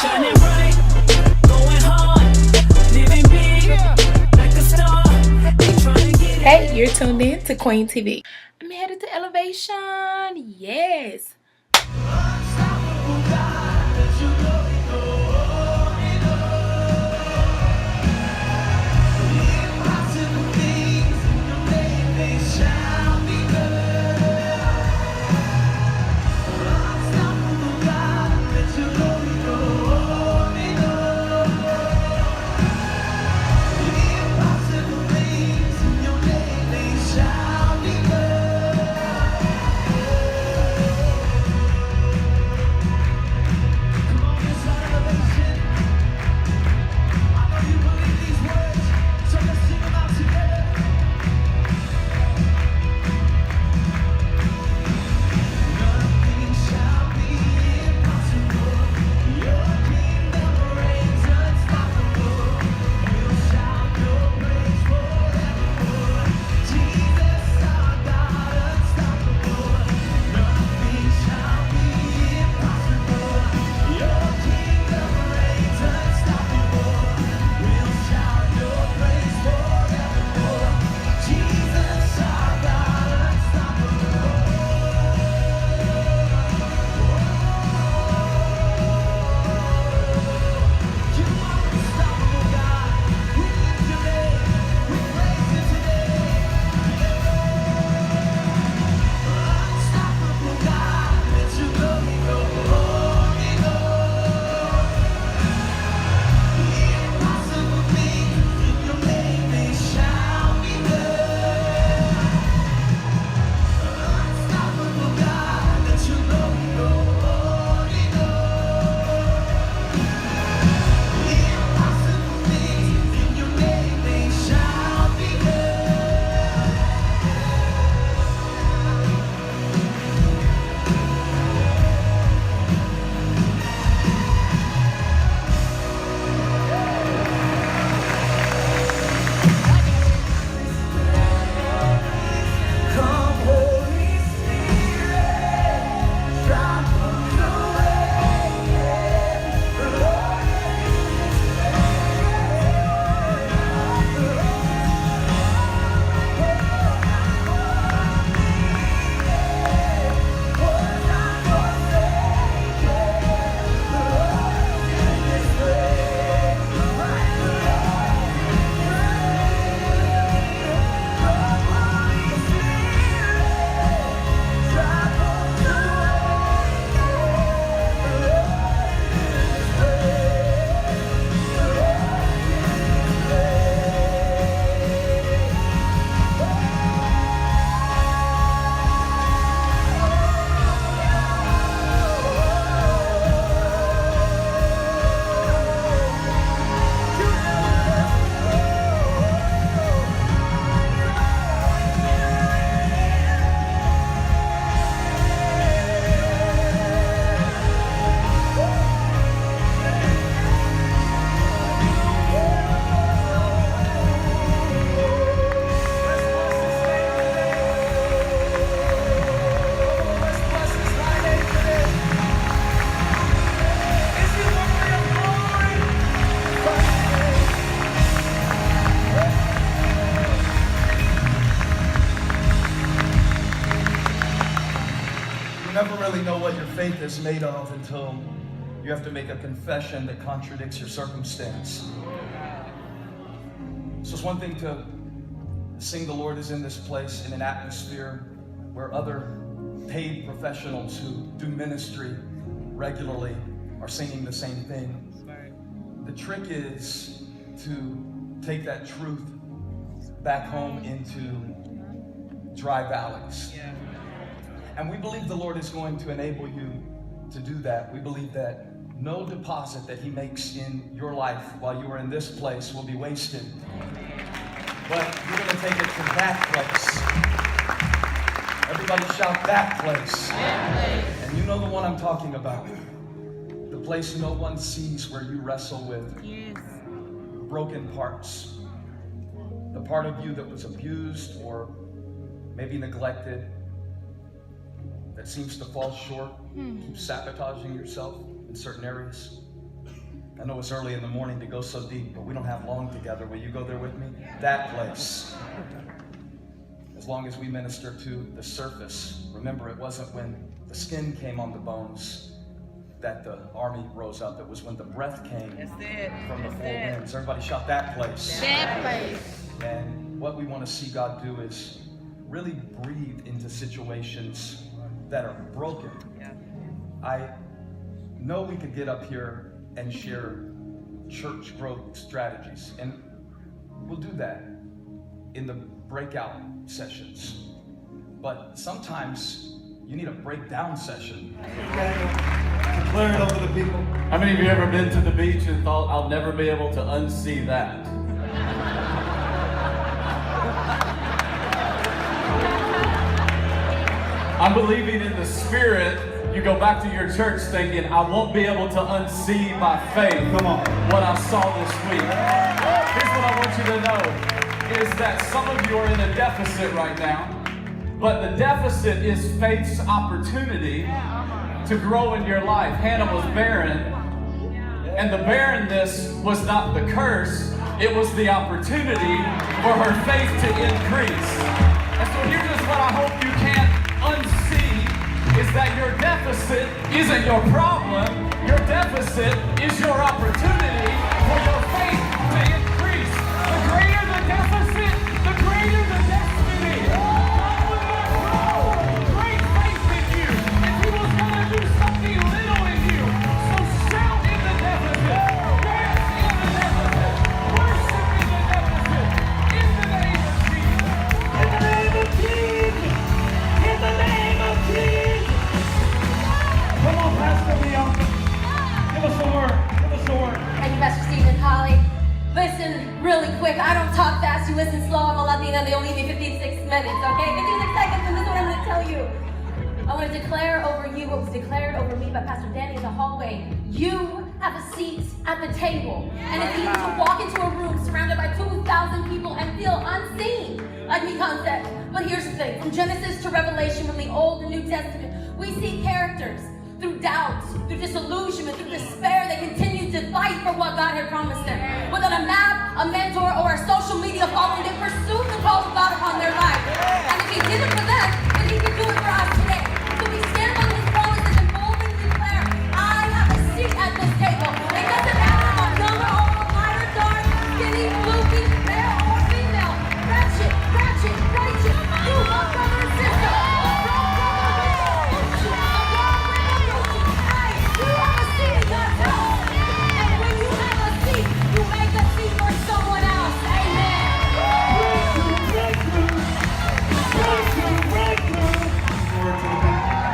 Shining bright, going hard, living big, like a star. Ain't trying to get it. Hey, you're tuned in to Queen TV. I'm headed to Elevation. Yes. Unstoppable God, let your glory go and impossible things in your name, they shall be done. Unstoppable God, let your glory go and impossible things in your name, they shall be done. Come on, this elevation. I know you believe these words, so let's sing them out together. Nothing shall be impossible. Your kingdom reigns unstoppable. We'll shout your praise forevermore. Jesus, our God, unstoppable. Nothing shall be impossible. Your kingdom reigns unstoppable. We'll shout your praise forevermore. Jesus, our God, unstoppable. You are unstoppable, God. We lift your name. We praise you today. Unstoppable God, let your glory go and impossible things in your name, they shall be done. Unstoppable God, let your glory go and impossible things in your name, they shall be done. Come, Holy Spirit, drop on the You never really know what your faith is made of until you have to make a confession that contradicts your circumstance. So it's one thing to sing "The Lord is in this place" in an atmosphere where other paid professionals who do ministry regularly are singing the same thing. The trick is to take that truth back home into dry valleys. And we believe the Lord is going to enable you to do that. We believe that no deposit that He makes in your life while you are in this place will be wasted. But you're going to take it to that place. Everybody shout that place. And you know the one I'm talking about. The place no one sees, where you wrestle with broken parts. The part of you that was abused or maybe neglected, that seems to fall short, keep sabotaging yourself in certain areas. I know it's early in the morning to go so deep, but we don't have long together. Will you go there with me? That place. As long as we minister to the surface. Remember, it wasn't when the skin came on the bones that the army rose up. It was when the breath came from the four winds. Everybody shout that place. That place. And what we want to see God do is really breathe into situations that are broken. I know we could get up here and share church growth strategies, and we'll do that in the breakout sessions. But sometimes you need a breakdown session. Declare it over the people. How many of you ever been to the beach and thought, I'll never be able to unsee that? I'm believing in the Spirit. You go back to your church thinking, I won't be able to unsee by faith what I saw this week. Here's what I want you to know, is that some of you are in a deficit right now, but the deficit is faith's opportunity to grow in your life. Hannah was barren, and the barrenness was not the curse, it was the opportunity for her faith to increase. And so here's just what I hope you can't unsee, is that your deficit isn't your problem, your deficit is your opportunity for your faith to increase. The greater the deficit, the greater the destiny. God will not grow great faith in you if He was going to do something little in you. So shout in the deficit, dance in the deficit, worship in the deficit, in the name of Jesus. In the name of Jesus. In the name of Jesus. Come on, Pastor Leon. Give us a word. Give us a word. Thank you, Pastor Stephen and Holly. Listen really quick. I don't talk fast. You listen slow. I'm a Latina. They only give me 56 minutes, okay? 56 seconds, and this is what I'm going to tell you. I want to declare over you what was declared over me by Pastor Danny in the hallway. You have a seat at the table. And it's easy to walk into a room surrounded by 2,000 people and feel unseen, like me concept. But here's the thing. From Genesis to Revelation, from the Old and New Testament, we see characters through doubt, through disillusionment, through despair, they continue to fight for what God had promised them. Without a map, a mentor, or a social media following, they pursued the call of God upon their life. And if He did it for them, then He can do it for us today. So we stand on His promises and boldly declare, I have a seat at this table. It doesn't matter if I'm young or old, light or dark, skinny, blue, male or female, ratchet, righteous, you love brother and sister, a strong brother, you have a seat in God's house. And when you have a seat, you make a seat for someone else. Amen.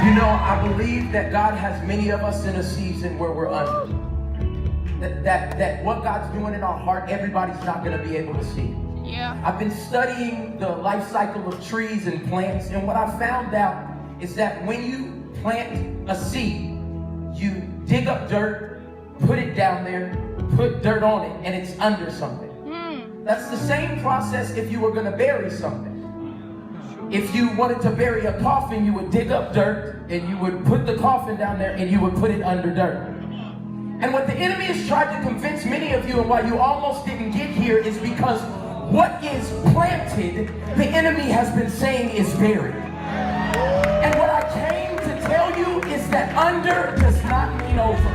You know, I believe that God has many of us in a season where we're under. That what God's doing in our heart, everybody's not going to be able to see. Yeah. I've been studying the life cycle of trees and plants, and what I found out is that when you plant a seed, you dig up dirt, put it down there, put dirt on it, and it's under something. That's the same process if you were going to bury something. If you wanted to bury a coffin, you would dig up dirt, and you would put the coffin down there, and you would put it under dirt. And what the enemy has tried to convince many of you, and why you almost didn't get here, is because what is planted, the enemy has been saying is buried. And what I came to tell you is that under does not mean over.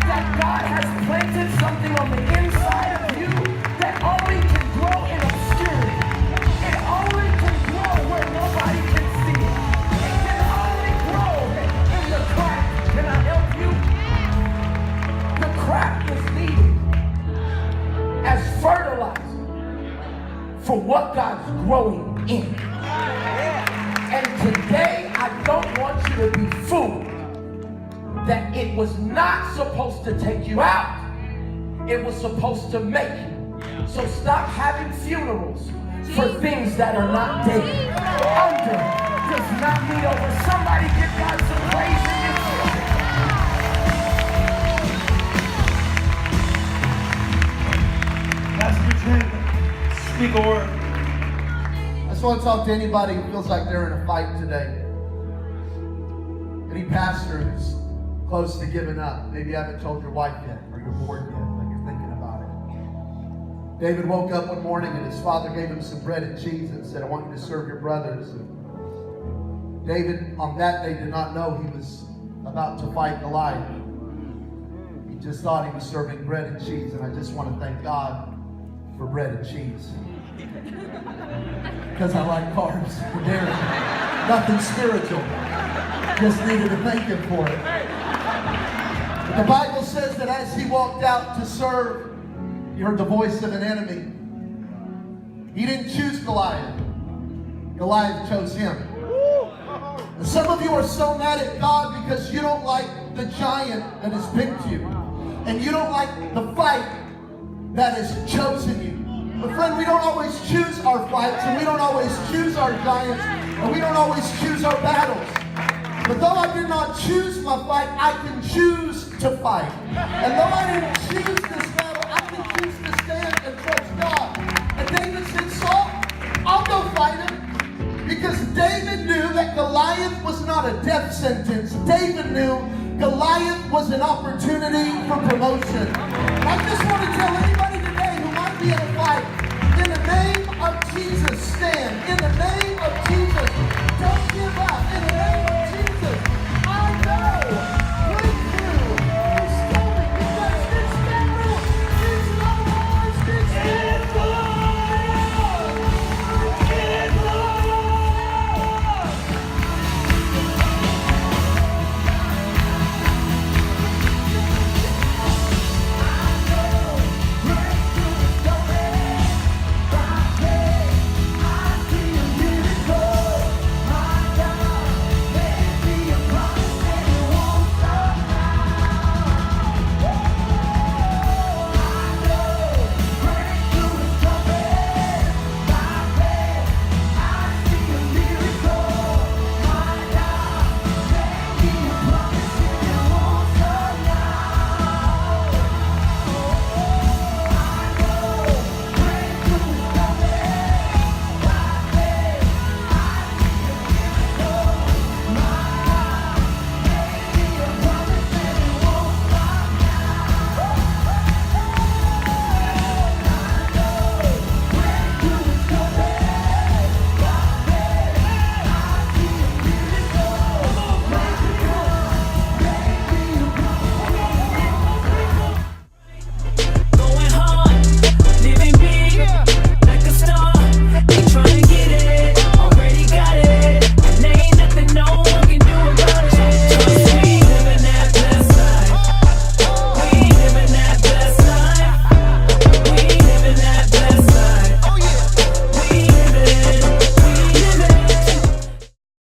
That God has planted something on the inside of you that only can grow in obscurity. It only can grow where nobody can see it. It can only grow in the crack. Can I help you? The crack is needed as fertilizer for what God's growing in. And today, I don't want you to be fooled that it was not supposed to take you out. It was supposed to make you. So stop having funerals for things that are not dead. Under does not mean over. Somebody give God some praise in this room. Pastor Jim, speak a word. I just want to talk to anybody who feels like they're in a fight today. Any pastor who's close to giving up. Maybe you haven't told your wife yet, or you're bored yet, but you're thinking about it. David woke up one morning and his father gave him some bread and cheese and said, I want you to serve your brothers. And David, on that day, did not know he was about to fight Goliath. He just thought he was serving bread and cheese, and I just want to thank God for bread and cheese. Because I like carbs and dairy. Nothing spiritual. Just needed to thank him for it. But the Bible says that as he walked out to serve, he heard the voice of an enemy. He didn't choose Goliath. Goliath chose him. And some of you are so mad at God because you don't like the giant that has picked you. And you don't like the fight that has chosen you. But friend, we don't always choose our fights, and we don't always choose our giants, and we don't always choose our battles. But though I did not choose my fight, I can choose to fight. And though I didn't choose this battle, I can choose to stand and trust God. And David said, Saul, I'll go fight him. Because David knew that Goliath was not a death sentence. David knew Goliath was an opportunity for promotion. I just want to tell anybody today who might be in a fight, in the name of Jesus, stand. In the name of Jesus, don't